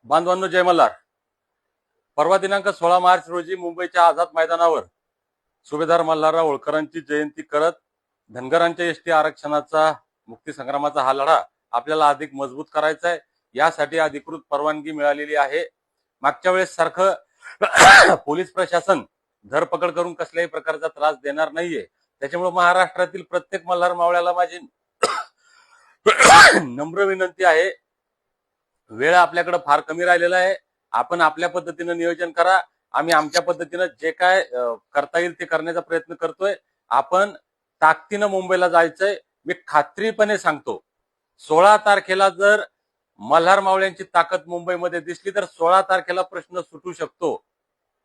बांधवांनो, जय मल्हार. परवा दिनांक 16 मार्च रोजी मुंबईच्या आझाद मैदानावर सुभेदार मल्हारराव होळकरांची जयंती करत धनगरांच्या एसटी आरक्षणाचा मुक्ती संग्रामाचा हा लढा आपल्याला अधिक मजबूत करायचा आहे. यासाठी अधिकृत परवानगी मिळालेली आहे. मागच्या वेळेस सारखं पोलीस प्रशासन धरपकड करून कसल्याही प्रकारचा त्रास देणार नाहीये. त्याच्यामुळे महाराष्ट्रातील प्रत्येक मल्हार मावळ्याला माझी नम्र विनंती आहे, वेळ आपल्याकडे फार कमी राहिलेला आहे. आपण आपल्या पद्धतीने नियोजन करा. आम्ही आमच्या पद्धतीने जे काय करता येईल ते करण्याचा प्रयत्न करतोय. आपण ताकदीने मुंबईला जायचंय. मी खात्रीपणे सांगतो, 16 तारखेला जर मल्हार मावळ्यांची ताकद मुंबईमध्ये दिसली तर 16 तारखेला प्रश्न सुटू शकतो.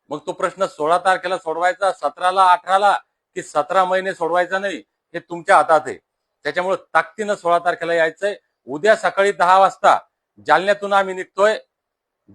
मग तो प्रश्न 16 तारखेला सोडवायचा, 17ला, 18ला की 17 महिने सोडवायचा नाही, हे तुमच्या हातात आहे. त्याच्यामुळे ताकदीने 16 तारखेला यायचंय. उद्या सकाळी 10 वाजता जालन्यातून आम्ही निघतोय.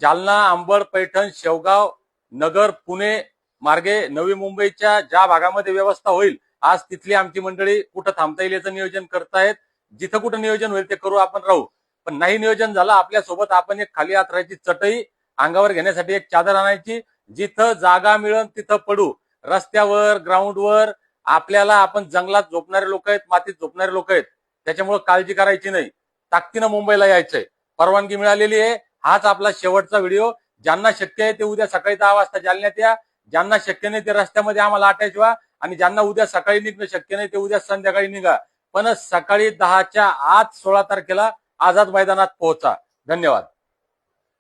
जालना, अंबड, पैठण, शेवगाव, नगर, पुणे मार्गे नवी मुंबईच्या ज्या भागामध्ये व्यवस्था होईल, आज तिथली आमची मंडळी कुठं थांबता येईल याचं नियोजन करतायत. जिथं कुठं नियोजन होईल ते करू, आपण राहू. पण नाही नियोजन झालं, आपल्यासोबत आपण एक खाली हातरायची चटई, अंगावर घेण्यासाठी एक चादर आणायची. जिथं जागा मिळेल तिथं पडू. रस्त्यावर, ग्राउंडवर आपल्याला, आपण जंगलात झोपणारे लोक आहेत, मातीत झोपणारे लोक आहेत. त्याच्यामुळे काळजी करायची नाही. ताकदीनं मुंबईला यायचंय. परवानगी मिळालेली आहे. हाच आपला शेवटचा व्हिडिओ. ज्यांना शक्य आहे ते उद्या सकाळी 10 वाजता जालन्यात या. ज्यांना शक्य नाही ते रस्त्यामध्ये आम्हाला अटॅच व्हा. आणि ज्यांना उद्या सकाळी निघणं शक्य नाही ते उद्या संध्याकाळी निघा. पण सकाळी 10च्या आत 16 तारखेला आझाद मैदानात पोहोचा. धन्यवाद.